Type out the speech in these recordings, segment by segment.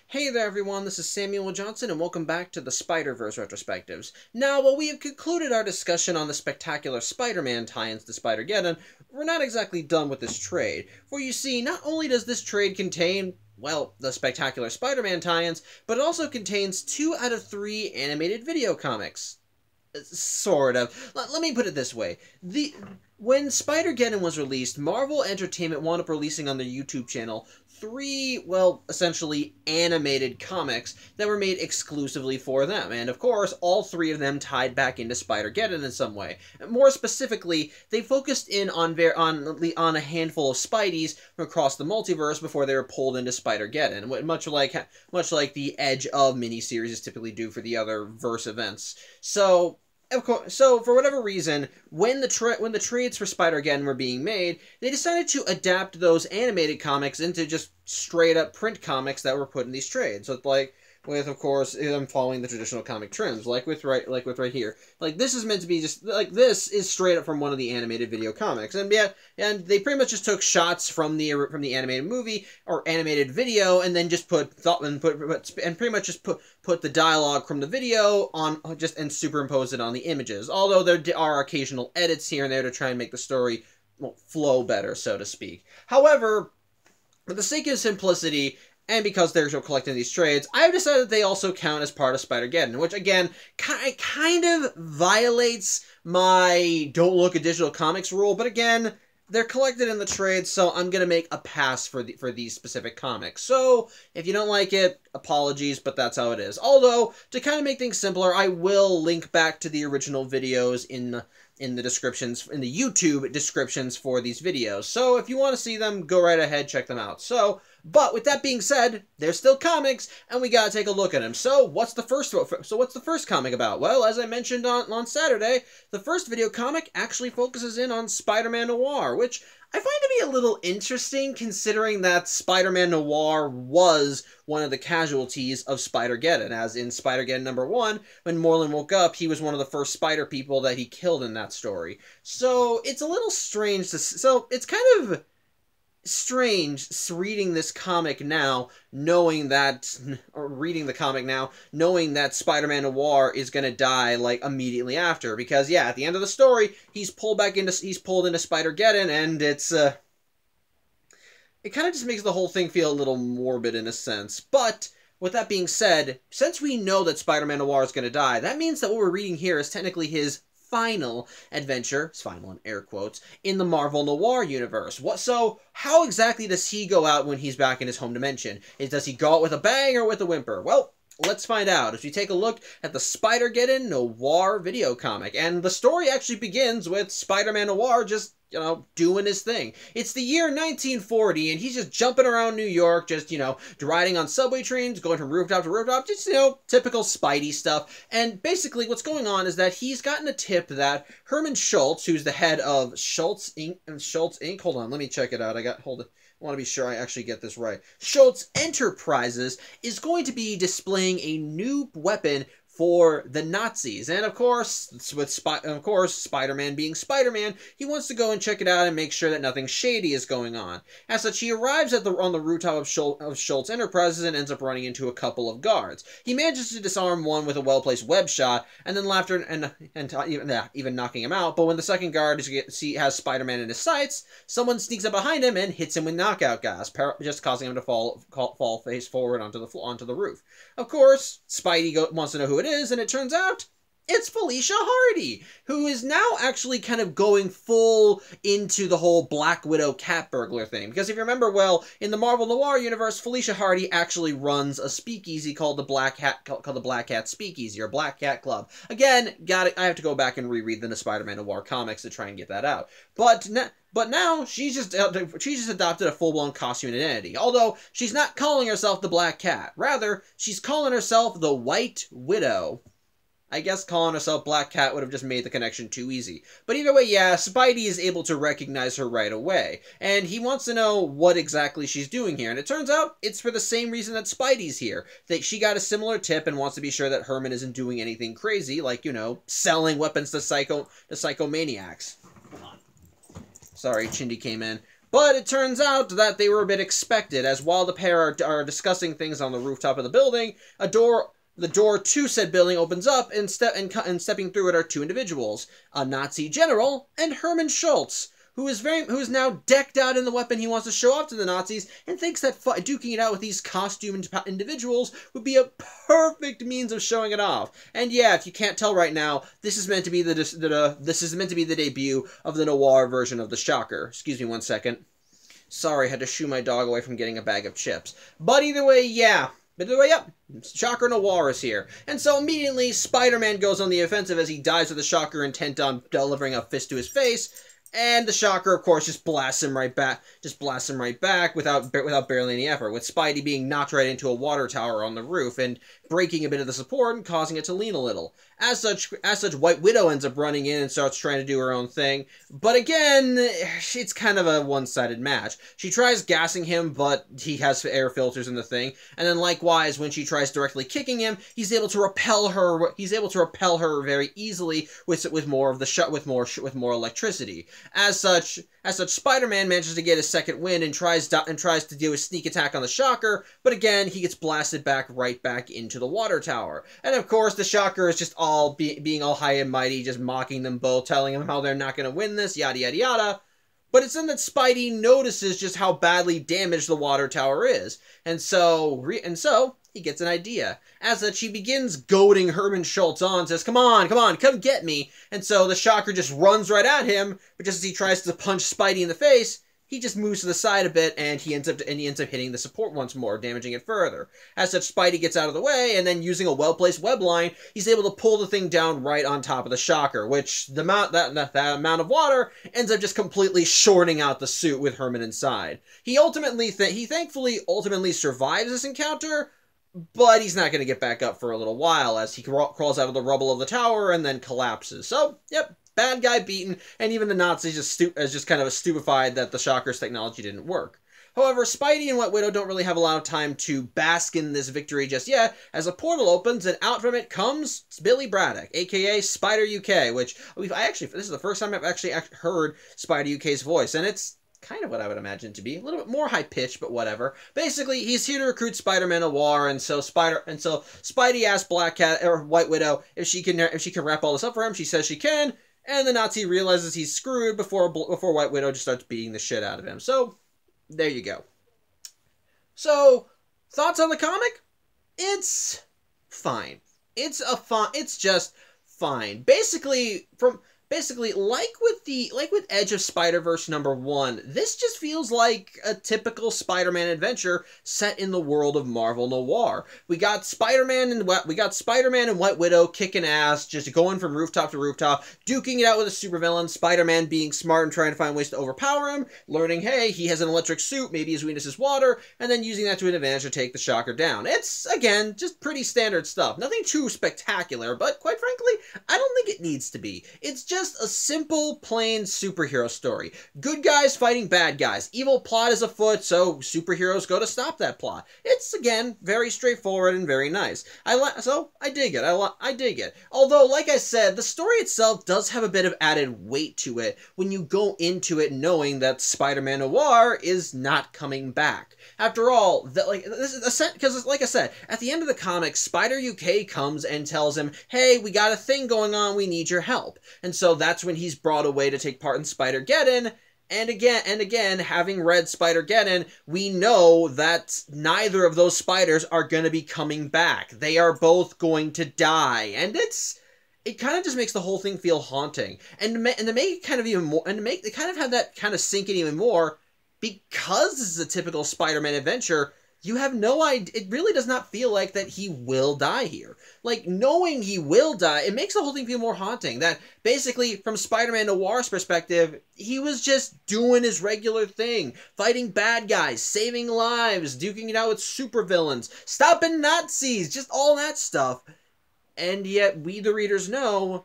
Hey there everyone, this is Samuel Johnson and welcome back to the Spider-Verse Retrospectives. Now, while we have concluded our discussion on the spectacular Spider-Man tie-ins to Spider-Geddon, we're not exactly done with this trade. For you see, not only does this trade contain, well, the spectacular Spider-Man tie-ins, but it also contains 2 out of 3 animated video comics. Sort of. Let me put it this way. When Spider-Geddon was released, Marvel Entertainment wound up releasing on their YouTube channel 3, well, essentially animated comics that were made exclusively for them. And of course, all 3 of them tied back into Spider-Geddon in some way. More specifically, they focused in on a handful of Spideys from across the multiverse before they were pulled into Spider-Geddon, much like the Edge of miniseries typically do for the other verse events. So, of course, for whatever reason, when the trades for Spider-Geddon were being made, they decided to adapt those animated comics into just straight-up print comics that were put in these trades. So, with, of course, them following the traditional comic trends, like with right here. Like, this is meant to be just, like, this is straight up from one of the animated video comics. And yeah, and they pretty much just took shots from the animated movie, or animated video, and then just pretty much just put the dialogue from the video on, and superimpose it on the images. Although there are occasional edits here and there to try and make the story, well, flow better, so to speak. However, for the sake of simplicity, and because they're collecting these trades, I've decided that they also count as part of Spider-Geddon, which, again, kind of violates my don't look at digital comics rule, but again, they're collected in the trades, so I'm going to make a pass for these specific comics. So, if you don't like it, apologies, but that's how it is. Although, to kind of make things simpler, I will link back to the original videos in the descriptions, in the YouTube descriptions for these videos. So, if you want to see them, go right ahead, check them out. So, but with that being said, they're still comics, and we gotta take a look at them. So, what's the first comic about? Well, as I mentioned on Saturday, the first video comic actually focuses in on Spider-Man Noir, which I find to be a little interesting considering that Spider-Man Noir was one of the casualties of Spider-Geddon, as in Spider-Geddon #1, when Morlun woke up, he was one of the first spider people that he killed in that story. So, it's a little strange it's kind of strange reading this comic now, knowing that Spider-Man Noir is gonna die, like, immediately after, because, yeah, at the end of the story, he's pulled into Spider-Geddon, and it kind of just makes the whole thing feel a little morbid in a sense. But with that being said, since we know that Spider-Man Noir is gonna die, that means that what we're reading here is technically his final adventure, it's final in air quotes, in the Marvel Noir universe. So how exactly does he go out when he's back in his home dimension? Does he go out with a bang or with a whimper? Well, let's find out as we take a look at the Spider-Geddon Noir video comic. And the story actually begins with Spider-Man Noir just, doing his thing. It's the year 1940, and he's just jumping around New York, just, riding on subway trains, going from rooftop to rooftop, just, typical Spidey stuff. And basically what's going on is that he's gotten a tip that Herman Schultz, who's the head of Schultz Inc. Hold on, let me check it out. I want to be sure I actually get this right. Schultz Enterprises is going to be displaying a new weapon for the Nazis. And of course, Spider-Man being Spider-Man, he wants to go and check it out and make sure that nothing shady is going on. As such, he arrives on the rooftop of Schultz Enterprises and ends up running into a couple of guards. He manages to disarm one with a well-placed web shot, and then laughter and even knocking him out. But when the second guard has Spider-Man in his sights, someone sneaks up behind him and hits him with knockout gas, just causing him to fall face forward onto the roof. Of course, Spidey wants to know who it is, and it turns out it's Felicia Hardy, who is now actually kind of going full into the whole Black Widow cat burglar thing. Because if you remember well, in the Marvel Noir universe, Felicia Hardy actually runs a speakeasy called the Black Cat Speakeasy, or Black Cat Club. Again, I have to go back and reread the Spider-Man Noir comics to try and get that out. But now, she's just adopted a full-blown costume and identity. Although, she's not calling herself the Black Cat. Rather, she's calling herself the White Widow. I guess calling herself Black Cat would have just made the connection too easy. But either way, yeah, Spidey is able to recognize her right away. And he wants to know what exactly she's doing here. And it turns out it's for the same reason that Spidey's here. That she got a similar tip and wants to be sure that Herman isn't doing anything crazy, like, selling weapons to psychomaniacs. Hold on. Sorry, Chindy came in. But it turns out that they were a bit expected, as while the pair are discussing things on the rooftop of the building, the door to said building opens up, and stepping through it are two individuals, a Nazi general and Hermann Schultz, who is now decked out in the weapon he wants to show off to the Nazis, and thinks that duking it out with these costumed individuals would be a perfect means of showing it off. And yeah, if you can't tell right now, this is meant to be the debut of the Noir version of the Shocker. Excuse me one second. Sorry, I had to shoo my dog away from getting a bag of chips. But either way, yeah. But either way, yep, Shocker Noir is here. And so immediately, Spider-Man goes on the offensive as he dives with the Shocker, intent on delivering a fist to his face. And the Shocker, of course, just blasts him right back. Without barely any effort, with Spidey being knocked right into a water tower on the roof and breaking a bit of the support and causing it to lean a little. As such, White Widow ends up running in and starts trying to do her own thing. But again, it's kind of a one-sided match. She tries gassing him, but he has air filters in the thing. And then likewise, when she tries directly kicking him, he's able to repel her. He's able to repel her very easily with more electricity. As such, Spider-Man manages to get a second wind and tries to do a sneak attack on the Shocker, but again, he gets blasted right back into the water tower. And of course, the Shocker is just being all high and mighty, just mocking them both, telling them how they're not going to win this, yada yada yada. But it's then that Spidey notices just how badly damaged the water tower is, and so he gets an idea. As such, he begins goading Hermann Schultz on, says, "Come on, come get me." And so the Shocker just runs right at him, but just as he tries to punch Spidey in the face, he just moves to the side a bit, and he ends up hitting the support once more, damaging it further. As such, Spidey gets out of the way, and then using a well-placed web line, he's able to pull the thing down right on top of the Shocker, which that amount of water ends up just completely shorting out the suit with Herman inside. He thankfully ultimately survives this encounter, but he's not going to get back up for a little while as he crawls out of the rubble of the tower and then collapses. So, yep, bad guy beaten, and even the Nazis just kind of stupefied that the Shocker's technology didn't work. However, Spidey and White Widow don't really have a lot of time to bask in this victory just yet, as a portal opens and out from it comes Billy Braddock, aka Spider UK, which this is the first time I've actually heard Spider UK's voice, and it's kind of what I would imagine to be. A little bit more high-pitched, but whatever. Basically, he's here to recruit Spider-Man Noir, and so Spidey asks Black Cat, or White Widow, if she can wrap all this up for him. She says she can, and the Nazi realizes he's screwed before White Widow just starts beating the shit out of him. So, there you go. So, thoughts on the comic? It's fine. It's just fine. Basically, like with Edge of Spider-Verse #1, this just feels like a typical Spider-Man adventure set in the world of Marvel Noir. We got Spider-Man and White Widow kicking ass, just going from rooftop to rooftop, duking it out with a supervillain, Spider-Man being smart and trying to find ways to overpower him, learning, hey, he has an electric suit, maybe his weakness is water, and then using that to an advantage to take the Shocker down. It's, again, just pretty standard stuff. Nothing too spectacular, but quite frankly, I don't think it needs to be. It's just a simple, plain superhero story. Good guys fighting bad guys. Evil plot is afoot, so superheroes go to stop that plot. It's, again, very straightforward and very nice. So, I dig it. I dig it. Although, like I said, the story itself does have a bit of added weight to it when you go into it knowing that Spider-Man Noir is not coming back. After all, because like I said, at the end of the comic, Spider UK comes and tells him, hey, we got a thing going on, we need your help. And so that's when he's brought away to take part in Spider-Geddon. And again, having read Spider-Geddon, we know that neither of those spiders are going to be coming back. They are both going to die. And it kind of just makes the whole thing feel haunting. And to make it kind of even more, and to make they kind of have that kind of sink in even more, because this is a typical Spider-Man adventure, you have no idea. It really does not feel like that he will die here. Like, knowing he will die, it makes the whole thing feel more haunting. That, basically, from Spider-Man Noir's perspective, he was just doing his regular thing. Fighting bad guys, saving lives, duking it out with supervillains, stopping Nazis, just all that stuff. And yet, we the readers know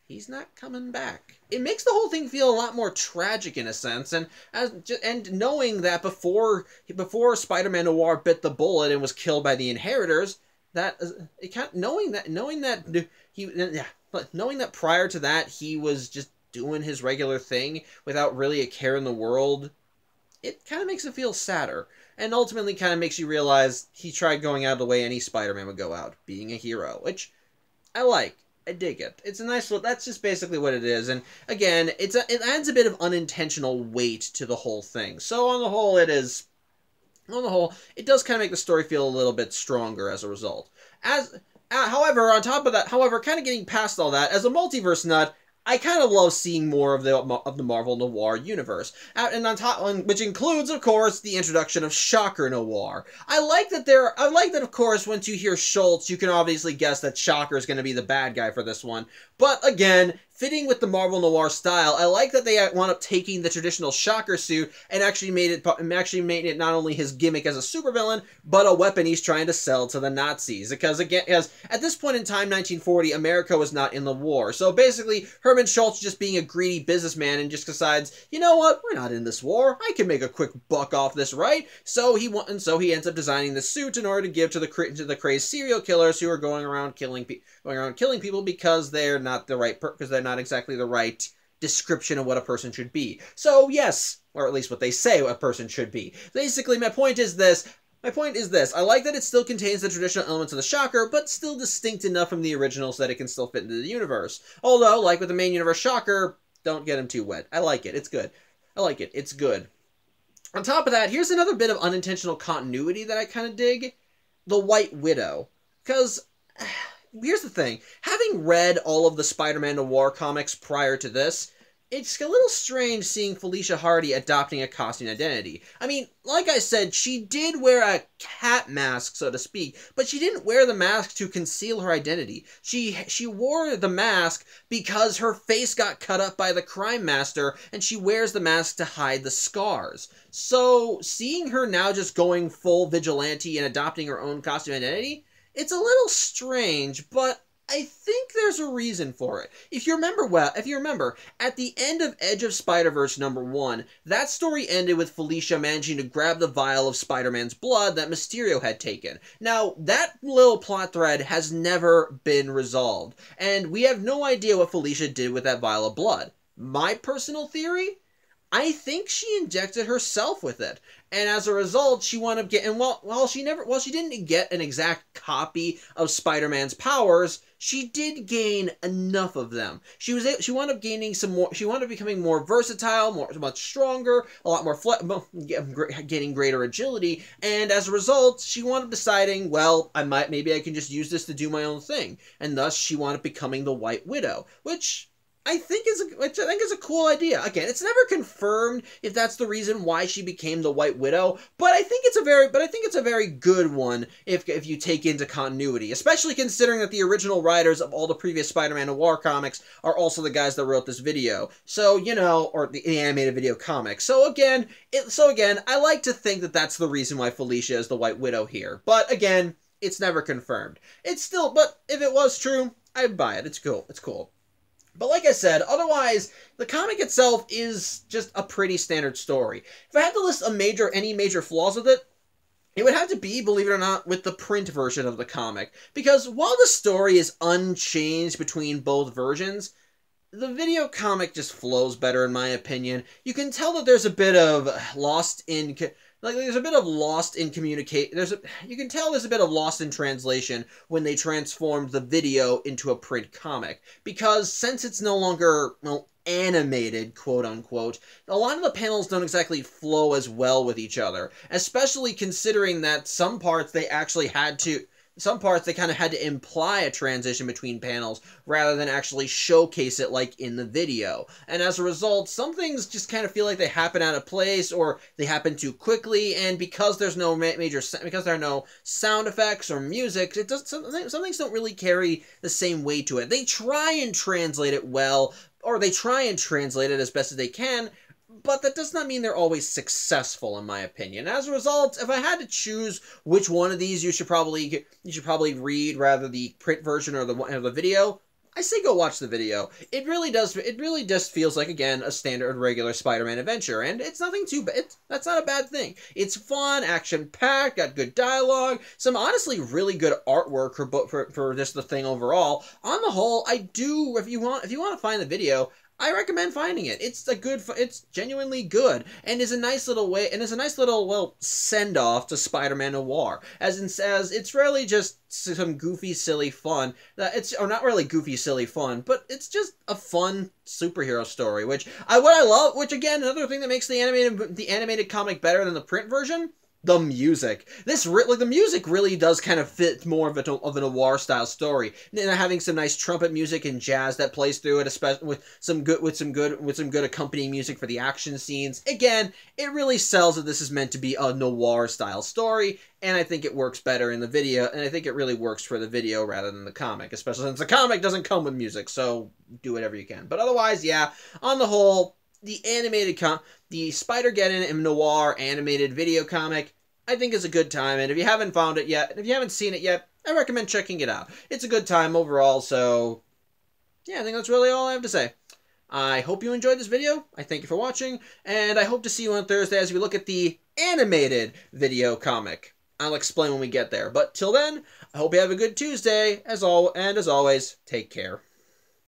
he's not coming back. It makes the whole thing feel a lot more tragic in a sense, and knowing that before Spider-Man Noir bit the bullet and was killed by the Inheritors, knowing that prior to that he was just doing his regular thing without really a care in the world, it kind of makes it feel sadder. And ultimately kind of makes you realize he tried going out the way any Spider-Man would go out, being a hero, which I like. I dig it. It's a nice little, that's just basically what it is. And again, it adds a bit of unintentional weight to the whole thing. So on the whole, it does kind of make the story feel a little bit stronger as a result. However, on top of that, kind of getting past all that, as a multiverse nut, I kind of love seeing more of the Marvel Noir universe, and which includes, of course, the introduction of Shocker Noir. I like that, of course, once you hear Schultz, you can obviously guess that Shocker is going to be the bad guy for this one. But again, fitting with the Marvel Noir style, I like that they wound up taking the traditional Shocker suit and actually made it not only his gimmick as a supervillain, but a weapon he's trying to sell to the Nazis. Because at this point in time, 1940, America was not in the war. So basically, Herman Schultz just being a greedy businessman and just decides, you know what, we're not in this war. I can make a quick buck off this, right? So he ends up designing the suit in order to give to the crazed serial killers who are going around killing people because they're not exactly the right description of what a person should be. So yes, or at least what they say a person should be. Basically, my point is this. I like that it still contains the traditional elements of the Shocker, but still distinct enough from the original so that it can still fit into the universe. Although, like with the main universe Shocker, don't get him too wet. I like it. It's good. I like it. It's good. On top of that, here's another bit of unintentional continuity that I kind of dig. The White Widow. Because here's the thing. Having read all of the Spider-Man Noir comics prior to this, it's a little strange seeing Felicia Hardy adopting a costume identity. I mean, like I said, she did wear a cat mask, so to speak, but she didn't wear the mask to conceal her identity. She wore the mask because her face got cut up by the crime master, and she wears the mask to hide the scars. So, seeing her now just going full vigilante and adopting her own costume identity, it's a little strange, but I think there's a reason for it. If you remember, at the end of Edge of Spider-Verse #1, that story ended with Felicia managing to grab the vial of Spider-Man's blood that Mysterio had taken. Now, that little plot thread has never been resolved, and we have no idea what Felicia did with that vial of blood. My personal theory? I think she injected herself with it, and as a result, she wound up getting, while she didn't get an exact copy of Spider-Man's powers, she did gain enough of them. She wound up gaining some more. She wound up becoming more versatile, much stronger, a lot more getting greater agility, and as a result, she wound up deciding, well, maybe I can just use this to do my own thing, and thus she wound up becoming the White Widow, which I think is a cool idea. Again, it's never confirmed if that's the reason why she became the White Widow, but I think it's a very good one if you take into continuity, especially considering that the original writers of all the previous Spider-Man Noir comics are also the guys that wrote this video. So, or the animated video comic. So again, I like to think that that's the reason why Felicia is the White Widow here. But again, it's never confirmed. But if it was true, I'd buy it. It's cool. It's cool. But like I said, otherwise, the comic itself is just a pretty standard story. If I had to list any major flaws with it, it would have to be, believe it or not, with the print version of the comic. Because while the story is unchanged between both versions, the video comic just flows better in my opinion. You can tell that there's a bit of lost in communication. You can tell there's a bit of lost in translation when they transformed the video into a print comic. Because since it's no longer, animated, quote unquote, a lot of the panels don't exactly flow as well with each other. Especially considering that some parts they kind of had to imply a transition between panels rather than actually showcase it like in the video. And as a result, some things just kind of feel like they happen out of place or they happen too quickly, and because there's no because there are no sound effects or music, some things don't really carry the same weight to it. They try and translate it well, or they try and translate it as best as they can, but that does not mean they're always successful, in my opinion. As a result, if I had to choose which one of these you should probably read, rather the print version or the video, I say go watch the video. It really just feels like, again, a standard regular Spider-Man adventure, and it's nothing too bad. That's not a bad thing. It's fun, action-packed, got good dialogue, some honestly really good artwork for just the thing overall. On the whole, if you want to find the video, I recommend finding it. It's genuinely good, and is a nice little way, and is a nice little, well, send off to Spider-Man Noir, as it's really just some goofy, silly fun. Or not really goofy, silly fun, but it's just a fun superhero story. What I love, which again, another thing that makes the animated comic better than the print version. The music. The music really does kind of fit more of a noir style story. And having some nice trumpet music and jazz that plays through it, especially with some good accompanying music for the action scenes. Again, it really sells that this is meant to be a noir style story, and I think it works better in the video, and I think it really works for the video rather than the comic, especially since the comic doesn't come with music, so do whatever you can. But otherwise, yeah, on the whole, the Spider-Geddon and Noir animated video comic, I think is a good time, and if you haven't found it yet, and if you haven't seen it yet, I recommend checking it out. It's a good time overall, so yeah, I think that's really all I have to say. I hope you enjoyed this video, I thank you for watching, and I hope to see you on Thursday as we look at the animated video comic. I'll explain when we get there, but till then, I hope you have a good Tuesday, and as always, take care.